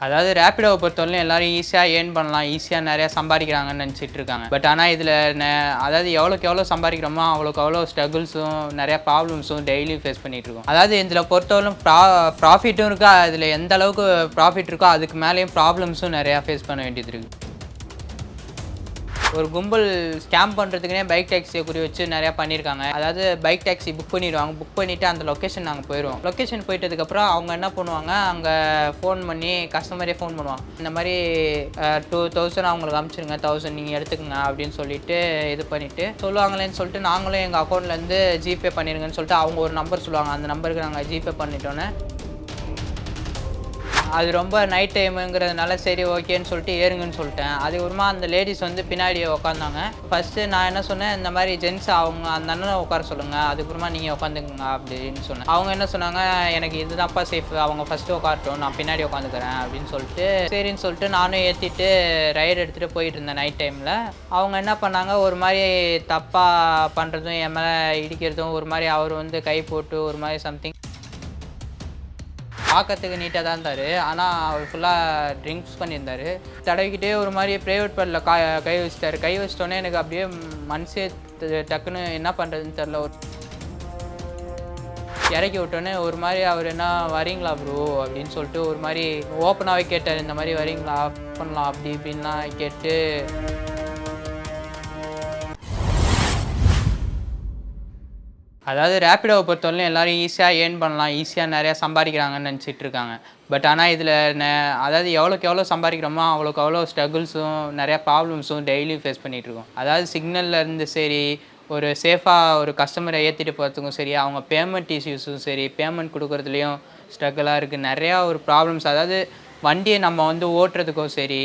அதாவது ரேப்பிடோவை பொறுத்தவரைக்கும் எல்லாரும் ஈஸியாக ஏர்ன் பண்ணலாம், ஈஸியாக நிறையா சம்பாதிக்கிறாங்கன்னு நினச்சிட்டு இருக்காங்க. பட் ஆனால் இதில் அதாவது எவ்வளோக்கு எவ்வளோ சம்பாதிக்கிறோமோ அவ்வளோக்கு எவ்வளோ ஸ்ட்ரகிள்ஸும் நிறையா ப்ராப்ளம்ஸும் டெய்லியும் ஃபேஸ் பண்ணிகிட்டு இருக்கோம். அதாவது இதில் பொறுத்தவரைக்கும் ப்ராஃபிட்டும் இருக்கா, அதில் எந்த அளவுக்கு ப்ராஃபிட் இருக்கோ அதுக்கு மேலேயும் ப்ராப்ளம்ஸும் நிறையா ஃபேஸ் பண்ண வேண்டியது இருக்குது. ஒரு கும்பல் ஸ்கேம் பண்ணுறதுக்குனே பைக் டாக்ஸியை குறி வச்சு நிறையா பண்ணியிருக்காங்க. அதாவது பைக் டாக்ஸி புக் பண்ணிடுவாங்க, புக் பண்ணிவிட்டு அந்த லொக்கேஷன் நாங்கள் போயிடுவோம். லொக்கேஷன் போயிட்டதுக்கப்புறம் அவங்க என்ன பண்ணுவாங்க, அங்கே ஃபோன் பண்ணி கஸ்டமரே ஃபோன் பண்ணுவாங்க. இந்த மாதிரி 2000 அவங்களுக்கு அனுப்பிச்சிருங்க, 1000 நீங்கள் எடுத்துக்கங்க அப்படின்னு சொல்லிட்டு இது பண்ணிவிட்டு சொல்லுவாங்களேன்னு சொல்லிட்டு நாங்களும் எங்கள் அக்கௌண்ட்லேருந்து ஜிபே பண்ணிடுங்கன்னு சொல்லிட்டு அவங்க ஒரு நம்பர் சொல்லுவாங்க. அந்த நம்பருக்கு நாங்கள் ஜிபே பண்ணிட்டோன்னே அது ரொம்ப நைட் டைமுங்கிறதுனால சரி ஓகேன்னு சொல்லிட்டு ஏறுங்கன்னு சொல்லிட்டேன். அதுக்கப்புறமா அந்த லேடிஸ் வந்து பின்னாடி உட்காந்தாங்க. ஃபஸ்ட்டு நான் என்ன சொன்னேன், இந்த மாதிரி ஜென்ஸ் அவங்க அந்த அண்ணனை உட்கார சொல்லுங்கள், அதுக்கப்புறமா நீங்கள் உட்காந்துக்குங்க அப்படின்னு சொன்னேன். அவங்க என்ன சொன்னாங்க, எனக்கு இதுதான்ப்பா சேஃப், அவங்க ஃபஸ்ட்டு உட்காரட்டும், நான் பின்னாடி உட்காந்துக்கிறேன் அப்படின்னு சொல்லிட்டு சரின்னு சொல்லிட்டு நானும் ஏற்றிட்டு ரைடு எடுத்துகிட்டு போயிட்டு இருந்தேன் நைட் டைமில். அவங்க என்ன பண்ணாங்க, ஒரு மாதிரி தப்பாக பண்ணுறதும் என் மேலே இடிக்கிறதும், ஒரு மாதிரி அவர் வந்து கை போட்டு ஒரு மாதிரி சம்திங் பார்க்கறதுக்கு நீட்டாக தான் இருந்தார். ஆனால் அவர் ஃபுல்லாக ட்ரிங்க்ஸ் பண்ணியிருந்தார். தடவிக்கிட்டே ஒரு மாதிரி ப்ரைவேட் பார்ட்டில் கை வச்சிட்டாரு. கை வச்சிட்டோன்னே எனக்கு அப்படியே மனசே டக்குன்னு என்ன பண்ணுறதுன்னு தெரில. இறக்கி விட்டோன்னே ஒரு மாதிரி அவர் என்ன வரீங்களா ப்ரோ அப்படின்னு சொல்லிட்டு ஒரு மாதிரி ஓப்பனாகவே கேட்டார். இந்த மாதிரி வரீங்களா பண்ணலாம் அப்படி இப்படின்லாம் கேட்டு அதாவது ரேப்பிடோவை பொறுத்தவரைக்கும் எல்லோரும் ஈஸியாக ஏர்ன் பண்ணலாம், ஈஸியாக நிறையா சம்பாதிக்கிறாங்கன்னு நினச்சிட்டு இருக்காங்க. பட் ஆனால் இதில் அதாவது எவ்வளோக்கு எவ்வளோ சம்பாதிக்கிறோமோ அவ்வளோக்கு எவ்வளோ ஸ்ட்ரகிள்ஸும் நிறையா ப்ராப்ளம்ஸும் டெய்லியும் ஃபேஸ் பண்ணிகிட்ருக்கோம். அதாவது சிக்னல்லேருந்து சரி, ஒரு சேஃபாக ஒரு கஸ்டமரை ஏற்றிட்டு போகிறதுக்கும் சரி, அவங்க பேமெண்ட் இஷ்யூஸும் சரி, பேமெண்ட் கொடுக்குறதுலையும் ஸ்ட்ரகிளாக இருக்குது. நிறையா ஒரு ப்ராப்ளம்ஸ். அதாவது வண்டியை நம்ம வந்து ஓட்டுறதுக்கும் சரி,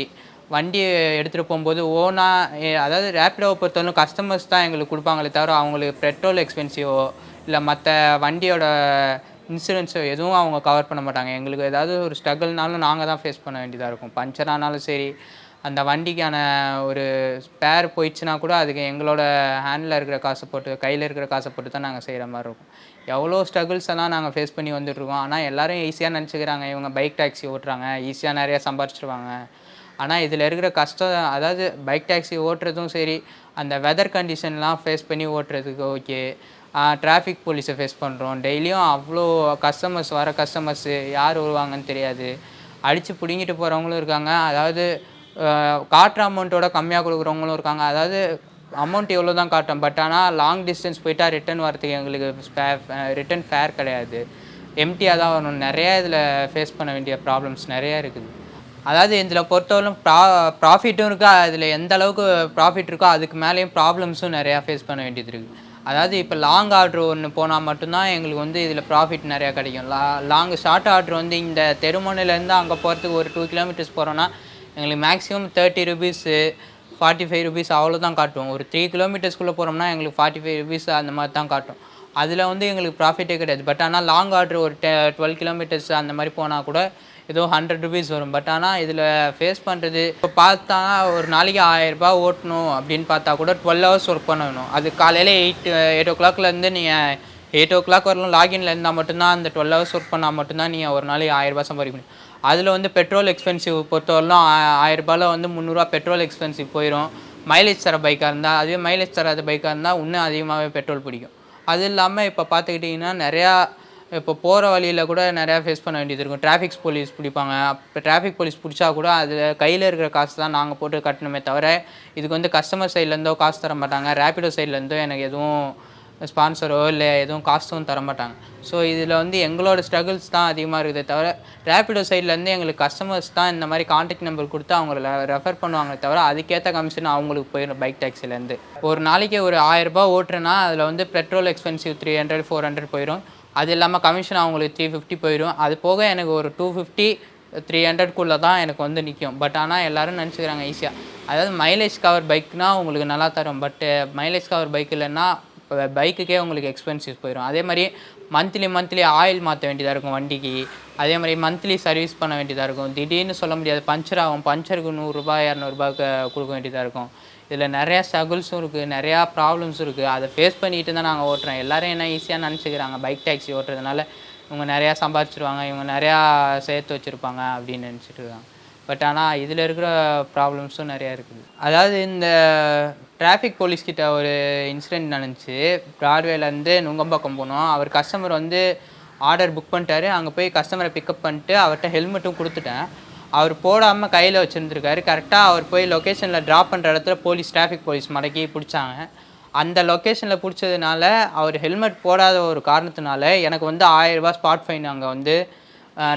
வண்டியை எடுத்துகிட்டு போகும்போது அதாவது ரேப்பிடோவை பொறுத்தவரைக்கும் கஸ்டமர்ஸ் தான் எங்களுக்கு கொடுப்பாங்களே தவிர அவங்களுக்கு பெட்ரோல் எக்ஸ்பென்சிவோ இல்லை மற்ற வண்டியோட இன்சூரன்ஸோ எதுவும் அவங்க கவர் பண்ண மாட்டாங்க. எங்களுக்கு ஏதாவது ஒரு ஸ்ட்ரகிள்னாலும் நாங்கள் தான் ஃபேஸ் பண்ண வேண்டியதாக இருக்கும். பஞ்சர் ஆனாலும் சரி, அந்த வண்டிக்கான ஒரு ஸ்பேர் போயிடுச்சுன்னா கூட அதுக்கு எங்களோட ஹேண்டில் இருக்கிற காசை போட்டு, கையில் இருக்கிற காசை போட்டு தான் நாங்கள் செய்கிற மாதிரி இருக்கும். எவ்வளோ ஸ்ட்ரகிள்ஸ் எல்லாம் நாங்கள் ஃபேஸ் பண்ணி வந்துட்டுருக்கோம். ஆனால் எல்லோரும் ஈஸியாக நினச்சிக்கிறாங்க, இவங்க பைக் டாக்ஸி ஓட்டுறாங்க, ஈஸியாக நிறையா சம்பாரிச்சிருவாங்க. ஆனால் இதில் இருக்கிற கஷ்டம், அதாவது பைக் டாக்ஸி ஓட்டுறதும் சரி, அந்த வெதர் கண்டிஷன்லாம் ஃபேஸ் பண்ணி ஓட்டுறதுக்கு ஓகே. டிராஃபிக் போலீஸை ஃபேஸ் பண்ணுறோம். டெய்லியும் அவ்வளோ கஸ்டமர்ஸு யார் வருவாங்கன்னு தெரியாது. அடித்து பிடுங்கிட்டு போகிறவங்களும் இருக்காங்க. அதாவது காட்டுற அமௌண்ட்டோட கம்மியாக கொடுக்குறவங்களும் இருக்காங்க. அதாவது அமௌண்ட் எவ்வளோ தான் காட்டும், பட் ஆனால் லாங் டிஸ்டன்ஸ் போயிட்டால் ரிட்டன் வரதுக்கு எங்களுக்கு ரிட்டன் ஃபேர் கிடையாது, எம்டியாக தான் வரணும். நிறையா இதில் ஃபேஸ் பண்ண வேண்டிய ப்ராப்ளம்ஸ் நிறையா இருக்குது. அதாவது இதில் பொறுத்தவரைக்கும் ப்ராஃபிட்டும் இருக்கா, அதில் எந்த அளவுக்கு ப்ராஃபிட் இருக்கோ அதுக்கு மேலேயும் ப்ராப்ளம்ஸும் நிறையா ஃபேஸ் பண்ண வேண்டியது இருக்குது. அதாவது இப்போ லாங் ஆர்ட்ரு ஒன்று போனால் மட்டும்தான் எங்களுக்கு வந்து இதில் ப்ராஃபிட் நிறையா கிடைக்கும். ஷார்ட் ஆர்ட்ரு வந்து இந்த தெருமுனையிலேருந்து அங்கே போகிறதுக்கு ஒரு 2 கிலோமீட்டர்ஸ் போகிறோன்னா எங்களுக்கு மேக்ஸிமம் 30 ரூபீஸு 45 ரூபீஸ் அவ்வளோதான் காட்டும். ஒரு 3 கிலோமீட்டர்ஸ்குள்ளே போகிறோம்னா எங்களுக்கு 45 ரூபீஸ் அந்த மாதிரி தான் காட்டும். அதில் வந்து எங்களுக்கு ப்ராஃபிட்டே கிடையாது. பட் ஆனால் லாங் ஆர்ட்ரு ஒரு 12 கிலோமீட்டர்ஸ் அந்த மாதிரி போனால் கூட ஏதோ 100 ரூபீஸ் வரும். பட் ஆனால் இதில் ஃபேஸ் பண்ணுறது இப்போ பார்த்தா ஒரு நாளைக்கு 1000 ரூபாய் ஓட்டணும் அப்படின்னு பார்த்தா கூட 12 ஹவர்ஸ் ஒர்க் பண்ணணும். அது காலையில் 8 ஓ கிளாக்லேருந்து நீங்கள் 8 ஓ கிளாக் வரலாம் லாகின்ல இருந்தால் மட்டும்தான் அந்த 12 ஹவர்ஸ் ஒர்க் பண்ணால் மட்டும்தான் நீங்கள் ஒரு நாளைக்கு 1000 ரூபாய் சம்பாதிக்க முடியும். அதில் வந்து பெட்ரோல் எக்ஸ்பென்சிவ் பொறுத்தவரைலாம் 1000 ரூபாயில் வந்து 300 பெட்ரோல் எக்ஸ்பென்சிவ் போயிடும். மைலேஜ் தர பைக்காக இருந்தால், அதுவே மைலேஜ் தராத பைக்காக இருந்தால் இன்னும் அதிகமாகவே பெட்ரோல் பிடிக்கும். அது இல்லாமல் இப்போ பார்த்துக்கிட்டிங்கன்னா நிறையா இப்போ போகிற வழியில் கூட நிறையா ஃபேஸ் பண்ண வேண்டியது இருக்கும். டிராஃபிக் போலீஸ் பிடிப்பாங்க. அப்போ டிராஃபிக் போலீஸ் பிடிச்சா கூட அதில் கையில் இருக்கிற காசு தான் நாங்கள் போட்டு கட்டணுமே தவிர இதுக்கு வந்து கஸ்டமர் சைட்லேருந்தோ காசு தர மாட்டாங்க. ரேப்பிடோ சைட்லேருந்தோ எனக்கு எதுவும் ஸ்பான்சரோ இல்லை எதுவும் காசும் தர மாட்டாங்க. ஸோ இதில் வந்து எங்களோட ஸ்ட்ரகிள்ஸ் தான் அதிகமாக இருக்குதே தவிர ரேப்பிடோ சைட்லேருந்து எங்களுக்கு கஸ்டமர்ஸ் தான் இந்த மாதிரி கான்டாக்ட் நம்பர் கொடுத்து அவங்கள ரெஃபர் பண்ணுவாங்களே தவிர அதுக்கேற்ற கமிஷன் அவங்களுக்கு போயிடும். பைக் டாக்ஸிலேருந்து ஒரு நாளைக்கு ஒரு 1000 ரூபாய் ஓட்டுறேன்னா அதில் வந்து பெட்ரோல் எக்ஸ்பென்சிவ் 300 400 போயிடும். அது இல்லாமல் கமிஷன் அவங்களுக்கு 350 போயிடும். அது போக எனக்கு ஒரு 250 300க்குள்ளே தான் எனக்கு வந்து நிற்கும். பட் ஆனால் எல்லோரும் நினச்சிக்கிறாங்க ஈஸியாக, அதாவது மைலேஜ் கவர் பைக்னால் உங்களுக்கு நல்லா தரும். பட்டு மைலேஜ் கவர் பைக் இல்லைன்னா பைக்குக்கே உங்களுக்கு எக்ஸ்பென்சிவ் போயிடும். அதே மாதிரி மந்த்லி ஆயில் மாற்ற வேண்டியதாக இருக்கும் வண்டிக்கு. அதே மாதிரி மந்த்லி சர்வீஸ் பண்ண வேண்டியதாக இருக்கும். திடீர்னு சொல்ல முடியாது, பஞ்சர் ஆகும். பஞ்சருக்கு 100 ரூபாய் 200 ரூபாய்க்கு கொடுக்க வேண்டியதாக இருக்கும். இதில் நிறையா ஸ்ட்ரகிள்ஸும் இருக்குது, நிறையா ப்ராப்ளம்ஸும் இருக்குது. அதை ஃபேஸ் பண்ணிட்டு தான் நாங்கள் ஓட்டுறோம். எல்லோரும் என்ன ஈஸியாக நினச்சிக்கிறாங்க பைக் டாக்ஸி ஓட்டுறதுனால இவங்க நிறையா சம்பாதிச்சிருவாங்க, இவங்க நிறையா சேர்த்து வச்சுருப்பாங்க அப்படின்னு நினச்சிட்டு இருக்காங்க. பட் ஆனால் இதில் இருக்கிற ப்ராப்ளம்ஸும் நிறையா இருக்குது. அதாவது இந்த டிராஃபிக் போலீஸ்கிட்ட ஒரு இன்சிடெண்ட் நடந்துச்சு. பிராட்வேலேருந்து நுங்கம்பாக்கம் போனோம். அவர் கஸ்டமர் வந்து ஆர்டர் புக் பண்ணிட்டாரு. அங்கே போய் கஸ்டமரை பிக்கப் பண்ணிட்டு அவர்கிட்ட ஹெல்மெட்டும் கொடுத்துட்டேன். அவர் போடாமல் கையில் வச்சுருந்துருக்காரு. கரெக்டாக அவர் போய் லொக்கேஷனில் ட்ராப் பண்ணுற இடத்துல டிராஃபிக் போலீஸ் மடக்கி பிடிச்சாங்க. அந்த லொக்கேஷனில் பிடிச்சதுனால அவர் ஹெல்மெட் போடாத ஒரு காரணத்தினால எனக்கு வந்து ரூ. 1000 ஸ்பாட் ஃபைன் அங்கே வந்து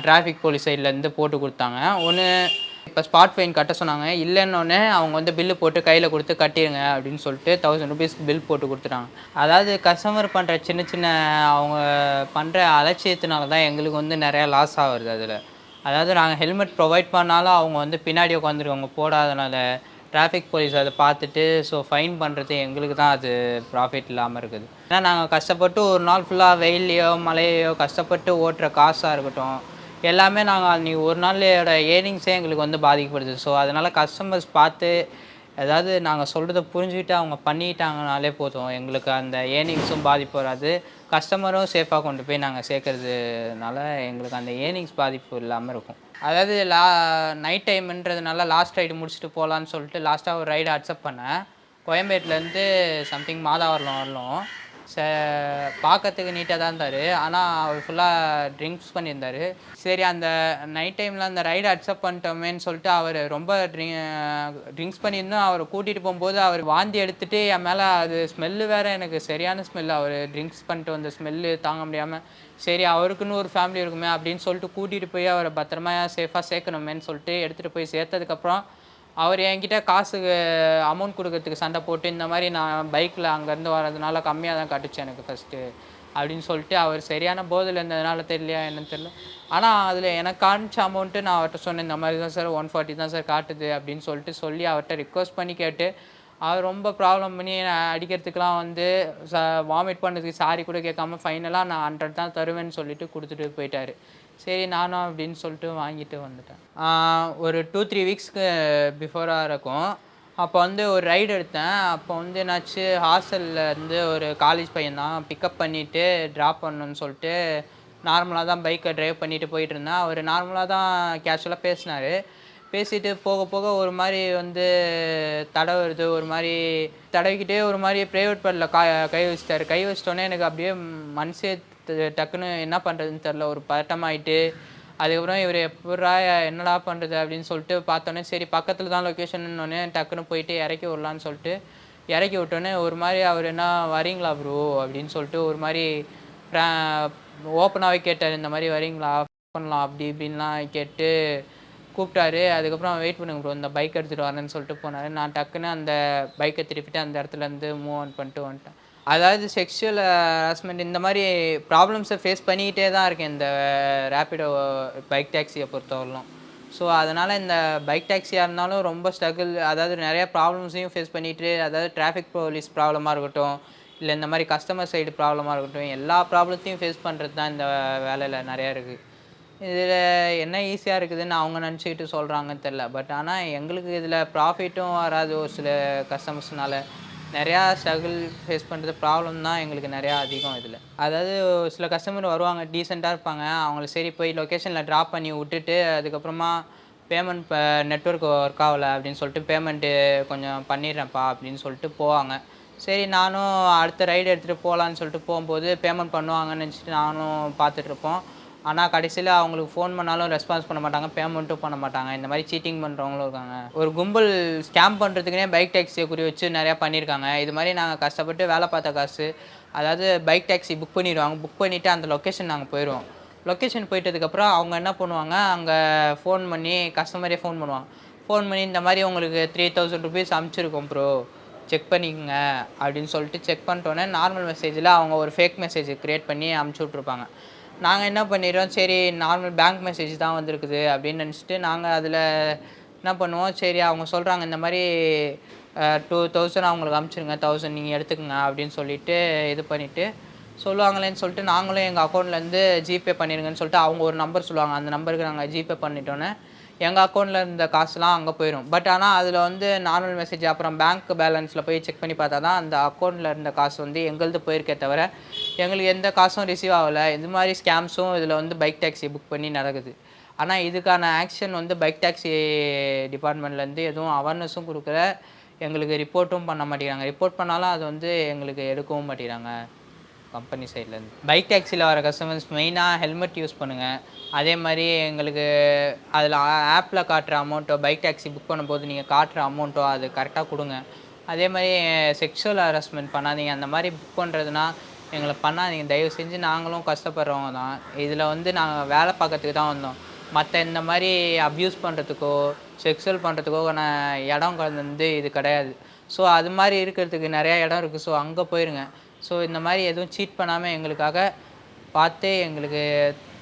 டிராஃபிக் போலீஸ் சைட்லேருந்து போட்டு கொடுத்தாங்க. ஒன்று இப்போ ஸ்பாட் ஃபைன் கட்ட சொன்னாங்க. இல்லைன்னொன்னே அவங்க வந்து பில்லு போட்டு கையில் கொடுத்து கட்டிடுங்க அப்படின்னு சொல்லிட்டு ₹1000 பில் போட்டு கொடுத்துட்டாங்க. அதாவது கஸ்டமர் பண்ணுற சின்ன சின்ன அவங்க பண்ணுற அலட்சியத்தினால தான் எங்களுக்கு வந்து நிறையா லாஸ் ஆகுது அதில். அதாவது நாங்கள் ஹெல்மெட் ப்ரொவைட் பண்ணாலும் அவங்க வந்து பின்னாடி உட்காந்துருக்கவங்க போடாதனால டிராஃபிக் போலீஸ் அதை பார்த்துட்டு ஃபைன் பண்ணுறது எங்களுக்கு தான் அது ப்ராஃபிட் இல்லாமல் இருக்குது. ஏன்னா நாங்கள் கஷ்டப்பட்டு ஒரு நாள் ஃபுல்லாக வெயில்லையோ மழையோ கஷ்டப்பட்டு ஓட்டுற காசாக இருக்கட்டும், எல்லாமே நாங்கள் அன்றைக்கி ஒரு நாளோட ஏர்னிங்ஸே எங்களுக்கு வந்து பாதிக்கப்படுது. அதனால் கஸ்டமர்ஸ் பார்த்து ஏதாவது நாங்கள் சொல்கிறத புரிஞ்சுக்கிட்டு அவங்க பண்ணிட்டாங்கனாலே போதும், எங்களுக்கு அந்த ஏர்னிங்ஸும் பாதிப்பு வராது, கஸ்டமரும் சேஃபாக கொண்டு போய் நாங்கள் சேர்க்கறதுனால எங்களுக்கு அந்த ஏர்னிங்ஸ் பாதிப்பு இல்லாமல் இருக்கும். அதாவது நைட் டைம்ன்றதுனால லாஸ்ட் ரைடு முடிச்சுட்டு போகலான்னு சொல்லிட்டு லாஸ்ட்டாக ஒரு ரைடு அக்செப்ட் பண்ணேன். கோயம்பேட்டிலேருந்து சம்திங் மாதாவரம் வரலும். பார்க்கறதுக்கு நீட்டாக தான் இருந்தார். ஆனால் அவர் ஃபுல்லாக ட்ரிங்க்ஸ் பண்ணியிருந்தார். சரி அந்த நைட் டைமில் அந்த ரைடு அக்செப்ட் பண்ணிட்டோமேன்னு சொல்லிட்டு அவர் ரொம்ப ட்ரிங்க்ஸ் பண்ணியிருந்தோம். அவரை கூட்டிகிட்டு போகும்போது அவர் வாந்தி எடுத்துகிட்டு என் மேலே அது ஸ்மெல்லு வேறு, எனக்கு சரியான ஸ்மெல்லு. அவர் ட்ரிங்க்ஸ் பண்ணிட்டு வந்த ஸ்மெல்லு தாங்க முடியாமல் சரி அவருக்குன்னு ஒரு ஃபேமிலி இருக்குமே அப்படின்னு சொல்லிட்டு கூட்டிகிட்டு போய் அவரை பத்திரமா சேஃபாக சேர்க்கணுமேன்னு சொல்லிட்டு எடுத்துகிட்டு போய் சேர்த்ததுக்கப்புறம் அவர் என்கிட்ட காசுக்கு அமௌண்ட் கொடுக்கறதுக்கு சண்டை போட்டு இந்த மாதிரி நான் பைக்கில் அங்கேருந்து வர்றதுனால கம்மியாக தான் காட்டுச்சு எனக்கு ஃபஸ்ட்டு அப்படின்னு சொல்லிட்டு அவர் சரியான போதில் இருந்ததுனால தெரியலையா என்னன்னு தெரியல. ஆனால் அதில் எனக்கு காமிச்ச அமௌண்ட்டு நான் அவர்கிட்ட சொன்னேன், இந்த மாதிரி தான் சார் 140 தான் சார் காட்டுது அப்படின்னு சொல்லி அவர்கிட்ட ரிக்வஸ்ட் பண்ணி கேட்டு அவர் ரொம்ப ப்ராப்ளம் பண்ணி அடிக்கிறதுக்கெலாம் வந்து வாமிட் பண்ணுறதுக்கு சாரி கூட கேட்காம ஃபைனலாக நான் 100 தான் தருவேன்னு சொல்லிட்டு கொடுத்துட்டு போயிட்டார். சரி நானும் அப்படின்னு சொல்லிட்டு வாங்கிட்டு வந்துட்டேன். ஒரு 2-3 வீக்ஸ்க்கு பிஃபோராக இருக்கும். அப்போ வந்து ஒரு ரைடு எடுத்தேன். அப்போ வந்து என்னாச்சு, ஹாஸ்டலில் இருந்து ஒரு காலேஜ் பையன் தான் பிக்கப் பண்ணிவிட்டு ட்ராப் பண்ணணுன்னு சொல்லிட்டு நார்மலாக தான் பைக்கை ட்ரைவ் பண்ணிவிட்டு போயிட்டுருந்தேன். அவர் நார்மலாக தான் கேஷுவலாக பேசினார். பேசிட்டு போக போக ஒரு மாதிரி வந்து தடவுறது, ஒரு மாதிரி தடவிக்கிட்டே ஒரு மாதிரி ப்ரைவேட் பார்ட்டில் கை வச்சிட்டாரு. கை வச்சிட்டோன்னே எனக்கு அப்படியே மனசே டக்குன்னு என்ன பண்ணுறதுன்னு தெரில, ஒரு பதட்டமாயிட்டு அதுக்கப்புறம் இவர் எப்படா என்னடா பண்ணுறது அப்படின்னு சொல்லிட்டு பார்த்தோன்னே சரி பக்கத்தில் தான் லொக்கேஷன்னொடனே டக்குன்னு போயிட்டு இறக்கி விட்லான்னு சொல்லிட்டு இறக்கி விட்டோன்னே ஒரு மாதிரி அவர் என்ன வரீங்களா ப்ரோ அப்படின்னு சொல்லிட்டு ஒரு மாதிரி ஓப்பனாகவே கேட்டார், இந்த மாதிரி வரீங்களா பண்ணலாம் அப்படி இப்படின்லாம் கேட்டு கூப்பிட்டாரு. அதுக்கப்புறம் வெயிட் பண்ணுங்க ப்ரோ, இந்த பைக் எடுத்துகிட்டு வரேன்னு சொல்லிட்டு போனார். நான் டக்குன்னு அந்த பைக்கை திருப்பிட்டு அந்த இடத்துலேருந்து மூவ் ஆன் பண்ணிட்டு வந்துட்டேன். அதாவது செக்ஷுவல் ஹராஸ்மெண்ட் இந்த மாதிரி ப்ராப்ளம்ஸை ஃபேஸ் பண்ணிக்கிட்டே தான் இருக்கேன் இந்த ரேப்பிடோ பைக் டாக்ஸியை பொறுத்தவரையிலும். அதனால் இந்த பைக் டாக்ஸியாக இருந்தாலும் ரொம்ப ஸ்ட்ரகிள், அதாவது நிறையா ப்ராப்ளம்ஸையும் ஃபேஸ் பண்ணிட்டு, அதாவது டிராஃபிக் போலீஸ் ப்ராப்ளமாக இருக்கட்டும், இல்லை இந்த மாதிரி கஸ்டமர் சைடு ப்ராப்ளமாக இருக்கட்டும், எல்லா ப்ராப்ளத்தையும் ஃபேஸ் பண்ணுறது தான் இந்த வேலையில் நிறையா இருக்குது. இதில் என்ன ஈஸியாக இருக்குதுன்னு அவங்க நினச்சிக்கிட்டு சொல்கிறாங்கன்னு தெரில. பட் ஆனால் எங்களுக்கு இதில் ப்ராஃபிட்டும் வராது. ஒரு சில கஸ்டமர்ஸ்னால நிறையா ஸ்ட்ரகிள் ஃபேஸ் பண்ணுறது ப்ராப்ளம் தான் எங்களுக்கு நிறையா அதிகம் இதில். அதாவது சில கஸ்டமர் வருவாங்க, டீசெண்டாக இருப்பாங்க, அவங்கள சரி போய் லொக்கேஷனில் ட்ராப் பண்ணி விட்டுட்டு அதுக்கப்புறமா பேமெண்ட் நெட்வொர்க் ஒர்க் ஆகலை அப்படின்னு சொல்லிட்டு பேமெண்ட்டு கொஞ்சம் பண்ணிடுறேன்ப்பா அப்படின்னு சொல்லிட்டு போவாங்க. சரி நானும் அடுத்த ரைடு எடுத்துகிட்டு போகலான்னு சொல்லிட்டு போகும்போது பேமெண்ட் பண்ணுவாங்கன்னு நினச்சிட்டு நானும் பார்த்துட்ருப்போம். ஆனால் கடைசியில் அவங்களுக்கு ஃபோன் பண்ணாலும் ரெஸ்பான்ஸ் பண்ண மாட்டாங்க, பேமெண்ட்டும் பண்ண மாட்டாங்க. இந்த மாதிரி சீட்டிங் பண்ணுறவங்களும் இருக்காங்க. ஒரு கும்பல் ஸ்கேம் பண்ணுறதுக்குனே பைக் டாக்ஸியை குறி வச்சு நிறையா பண்ணியிருக்காங்க. இது மாதிரி நாங்கள் கஷ்டப்பட்டு வேலை பார்த்த காசு, அதாவது பைக் டாக்ஸி புக் பண்ணிடுவாங்க. புக் பண்ணிவிட்டு அந்த லொக்கேஷன் நாங்கள் போயிடுவோம். லொக்கேஷன் போயிட்டதுக்கப்புறம் அவங்க என்ன பண்ணுவாங்க, அங்கே ஃபோன் பண்ணி கஸ்டமரே ஃபோன் பண்ணுவாங்க. ஃபோன் பண்ணி இந்த மாதிரி உங்களுக்கு ₹3000 அனுப்பிச்சிருக்கோம் ப்ரோ, செக் பண்ணிக்கோங்க அப்படின்னு சொல்லிட்டு செக் பண்ணிட்டோன்னே நார்மல் மெசேஜில் அவங்க ஒரு ஃபேக் மெசேஜ் க்ரியேட் பண்ணி அனுப்பிச்சி விட்ருப்பாங்க. நாங்கள் என்ன பண்ணிடுறோம், சரி நார்மல் பேங்க் மெசேஜ் தான் வந்திருக்குது அப்படின்னு நினச்சிட்டு நாங்கள் அதில் என்ன பண்ணுவோம், சரி அவங்க சொல்கிறாங்க இந்த மாதிரி 2000 அவங்களுக்கு அனுப்பிச்சிருங்க, 1000 நீங்கள் எடுத்துக்கோங்க அப்படின்னு சொல்லிட்டு இது பண்ணிவிட்டு சொல்லுவாங்களேன்னு சொல்லிட்டு நாங்களும் எங்கள் அக்கௌண்ட்லேருந்து ஜிபே பண்ணிடுங்கன்னு சொல்லிட்டு அவங்க ஒரு நம்பர் சொல்லுவாங்க. அந்த நம்பருக்கு நாங்கள் ஜிபே பண்ணிட்டோன்னே எங்கள் அக்கௌண்ட்டில் இருந்த காசுலாம் அங்கே போயிடும். பட் ஆனால் அதில் வந்து நார்மல் மெசேஜ் அப்புறம் பேங்க் பேலன்ஸில் போய் செக் பண்ணி பார்த்தா தான் அந்த அக்கௌண்ட்டில் இருந்த காசு வந்து எங்களது போயிருக்கே தவிர எங்களுக்கு எந்த காசும் ரிசீவ் ஆகலை. இது மாதிரி ஸ்கேம்ஸும் இதில் வந்து பைக் டாக்ஸி புக் பண்ணி நடக்குது. ஆனால் இதுக்கான ஆக்ஷன் வந்து பைக் டாக்ஸி டிபார்ட்மெண்ட்லேருந்து எதுவும் அவேர்னஸும் கொடுக்கல, எங்களுக்கு ரிப்போர்ட்டும் பண்ண மாட்டேங்கிறாங்க. ரிப்போர்ட் பண்ணாலும் அது வந்து எங்களுக்கு எடுக்கவும் மாட்டேங்கிறாங்க கம்பெனி சைட்லேருந்து. பைக் டாக்ஸியில் வர கஸ்டமர்ஸ் மெயினாக ஹெல்மெட் யூஸ் பண்ணுங்கள். அதே மாதிரி எங்களுக்கு அதில் ஆப்பில் காட்டுற அமௌண்ட்டோ, பைக் டாக்ஸி புக் பண்ணும்போது நீங்கள் காட்டுற அமௌண்ட்டோ அது கரெக்டாக கொடுங்க. அதே மாதிரி செக்ஷுவல் ஹராஸ்மெண்ட் பண்ணாதீங்க. அந்த மாதிரி புக் பண்ணுறதுனா எங்களை பண்ணாதீங்க தயவு செஞ்சு. நாங்களும் கஷ்டப்படுறவங்க தான். இதில் வந்து நாங்கள் வேலை பார்க்கறதுக்கு தான் வந்தோம். மற்ற இந்த மாதிரி அப்யூஸ் பண்ணுறதுக்கோ செக்ஸுவல் பண்ணுறதுக்கோன இடம் வந்து இது கிடையாது. ஸோ அது மாதிரி இருக்கிறதுக்கு நிறையா இடம் இருக்குது. ஸோ அங்கே போயிருங்க. ஸோ இந்த மாதிரி எதுவும் சீட் பண்ணாமல் எங்களுக்காக பார்த்து எங்களுக்கு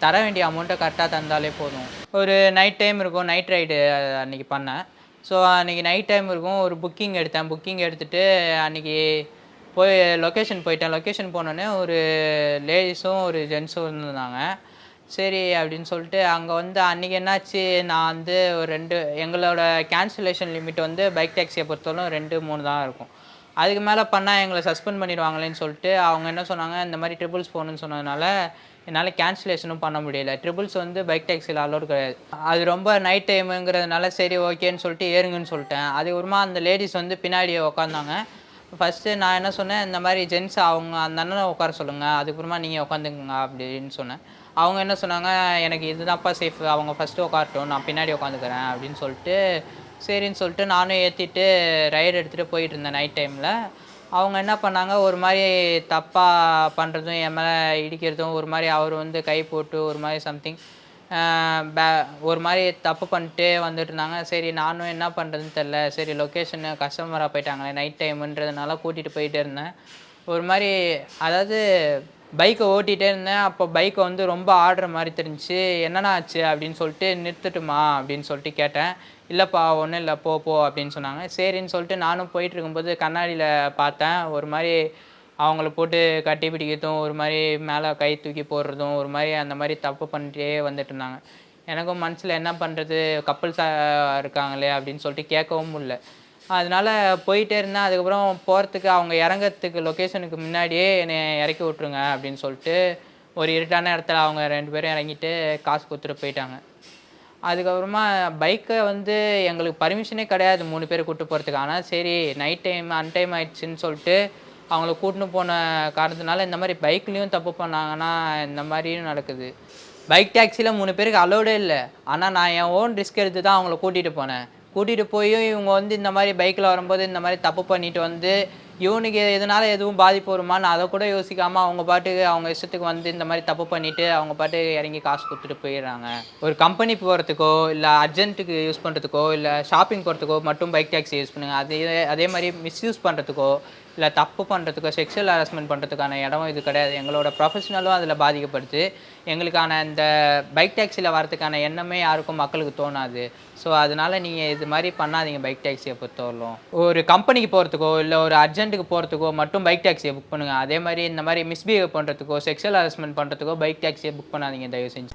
தர வேண்டிய அமௌண்ட்டை கரெக்டாக தந்தாலே போதும். ஒரு நைட் டைம் இருக்கும், நைட் ரைடு அன்றைக்கி பண்ணேன். ஸோ அன்றைக்கி நைட் டைம் இருக்கும், ஒரு புக்கிங் எடுத்தேன். புக்கிங் எடுத்துகிட்டு அன்றைக்கி போய் லொக்கேஷன் போயிட்டேன். லொக்கேஷன் போனோடனே ஒரு லேடிஸும் ஒரு ஜென்ஸும் இருந்திருந்தாங்க. சரி அப்படின்னு சொல்லிட்டு அங்கே வந்து அன்றைக்கி என்னாச்சு, நான் வந்து ஒரு 2 எங்களோட கேன்சலேஷன் லிமிட் வந்து பைக் டாக்ஸியை பொறுத்தவரைக்கும் 2, 3 தான் இருக்கும். அதுக்கு மேலே பண்ணால் எங்களை சஸ்பெண்ட் பண்ணிடுவாங்களேன்னு சொல்லிட்டு அவங்க என்ன சொன்னாங்க, இந்த மாதிரி ட்ரிபிள்ஸ் போகணுன்னு சொன்னதுனால என்னால் கேன்சலேஷனும் பண்ண முடியல. ட்ரிபிள்ஸ் வந்து பைக் டாக்ஸியில் அலோடு கிடையாது. அது ரொம்ப நைட் டைமுங்கிறதுனால சரி ஓகேன்னு சொல்லிட்டு ஏறுங்கன்னு சொல்லிட்டேன். அதுக்கப்புறமா அந்த லேடிஸ் வந்து பின்னாடியே உட்காந்தாங்க. ஃபஸ்ட்டு நான் என்ன சொன்னேன், இந்த மாதிரி ஜென்ஸ் அவங்க அந்த அண்ணனை உட்கார சொல்லுங்கள், அதுக்கப்புறமா நீங்கள் உட்காந்துக்குங்க அப்படின்னு சொன்னேன். அவங்க என்ன சொன்னாங்க, எனக்கு இதுதான்ப்பா சேஃப், அவங்க ஃபஸ்ட்டு உட்காரட்டும், நான் பின்னாடி உட்காந்துக்கிறேன் அப்படின்னு சொல்லிட்டு சரின்னு சொல்லிட்டு நானும் ஏற்றிட்டு ரைடு எடுத்துகிட்டு போயிட்டு இருந்தேன் நைட் டைமில். அவங்க என்ன பண்ணாங்க, ஒரு மாதிரி தப்பாக பண்ணுறதும் என் மேலே இடிக்கிறதும், ஒரு மாதிரி அவர் வந்து கை போட்டு ஒரு மாதிரி சம்திங் ஒரு மாதிரி தப்பு பண்ணிட்டு வந்துட்டு இருந்தாங்க. சரி நானும் என்ன பண்ணுறதுன்னு தெரில. சரி லொக்கேஷனு கஸ்டமராக போயிட்டாங்களே நைட் டைமுன்றதுனால கூட்டிகிட்டு போயிட்டே இருந்தேன். ஒரு மாதிரி அதாவது பைக்கை ஓட்டிகிட்டே இருந்தேன். அப்போ பைக்கை வந்து ரொம்ப ஆடுற மாதிரி தெரிஞ்சிச்சு. என்னென்ன ஆச்சு அப்படின்னு சொல்லிட்டு நிறுத்தட்டுமா அப்படின்னு சொல்லிட்டு கேட்டேன். இல்லைப்பா ஒன்றும் இல்லை போ போ அப்படின்னு சொன்னாங்க. சரின்னு சொல்லிட்டு நானும் போயிட்டு இருக்கும்போது கண்ணாடியில் பார்த்தேன். ஒரு மாதிரி அவங்கள போட்டு கட்டி பிடிக்கிறதும், ஒரு மாதிரி மேலே கை தூக்கி போடுறதும், ஒரு மாதிரி அந்த மாதிரி தப்பு பண்ணிட்டே வந்துட்டு இருந்தாங்க. எனக்கும் மனசில் என்ன பண்ணுறது, கப்புள்ஸாக இருக்காங்களே அப்படின்னு சொல்லிட்டு கேட்கவும் முடியல. அதனால போயிட்டே இருந்தேன். அதுக்கப்புறம் போகிறதுக்கு அவங்க இறங்கிறதுக்கு லொக்கேஷனுக்கு முன்னாடியே என்னை இறக்கி விட்ருங்க அப்படின்னு சொல்லிட்டு ஒரு இருட்டான இடத்துல அவங்க 2 பேரும் இறங்கிட்டு காசு கொடுத்துட்டு போயிட்டாங்க. அதுக்கப்புறமா பைக்கை வந்து எங்களுக்கு பர்மிஷனே கிடையாது 3 பேர் கூப்பிட்டு போகிறதுக்கு. ஆனால் சரி நைட் டைம் அன்டைம் ஆயிடுச்சுன்னு சொல்லிட்டு அவங்கள கூட்டின்னு போன காரணத்தினால இந்த மாதிரி பைக்லேயும் தப்பு பண்ணாங்கன்னா இந்த மாதிரியும் நடக்குது. பைக் டாக்ஸியில் 3 பேருக்கு அலோடே இல்லை. ஆனால் நான் என் ஓன் ரிஸ்க் எடுத்து தான் அவங்கள கூட்டிகிட்டு போனேன். கூட்டிகிட்டு போய் இவங்க வந்து இந்த மாதிரி பைக்கில் வரும்போது இந்த மாதிரி தப்பு பண்ணிட்டு வந்து இவனுக்கு எதனால எதுவும் பாதிப்பு வருமானு அதை கூட யோசிக்காமல் அவங்க பாட்டுக்கு அவங்க இஷ்டத்துக்கு வந்து இந்த மாதிரி தப்பு பண்ணிவிட்டு அவங்க பாட்டுக்கு இறங்கி காசு கொடுத்துட்டு போயிடுறாங்க. ஒரு கம்பெனி போகிறதுக்கோ இல்லை அர்ஜென்ட்டுக்கு யூஸ் பண்ணுறதுக்கோ இல்லை ஷாப்பிங் போகிறதுக்கோ மட்டும் பைக் டாக்ஸி யூஸ் பண்ணுங்கள். அதே மாதிரி மிஸ்யூஸ் பண்ணுறதுக்கோ இல்லை தப்பு பண்ணுறதுக்கோ செக்ஷுவல் ஹராஸ்மெண்ட் பண்ணுறதுக்கான இடம் இது கிடையாது. எங்களோட ப்ரொஃபஷனலும் அதில் பாதிக்கப்படுது. எங்களுக்கான இந்த பைக் டாக்ஸியில் வரதுக்கான எண்ணமே யாருக்கும் மக்களுக்கு தோணாது. ஸோ அதனால் நீங்கள் இது மாதிரி பண்ணாதீங்க பைக் டாக்ஸியை பொறுத்தவரையிலும். ஒரு கம்பெனிக்கு போகிறதுக்கோ இல்லை ஒரு அர்ஜென்ட்டுக்கு போகிறதுக்கோ மட்டும் பைக் டாக்ஸியை புக் பண்ணுங்கள். அதே மாதிரி இந்த மாதிரி மிஸ்பிஹேவ் பண்ணுறதுக்கோ செக்ஷுவல் ஹராஸ்மெண்ட் பண்ணுறதுக்கோ பைக் டாக்ஸியை புக் பண்ணாதீங்க தயவு செஞ்சு.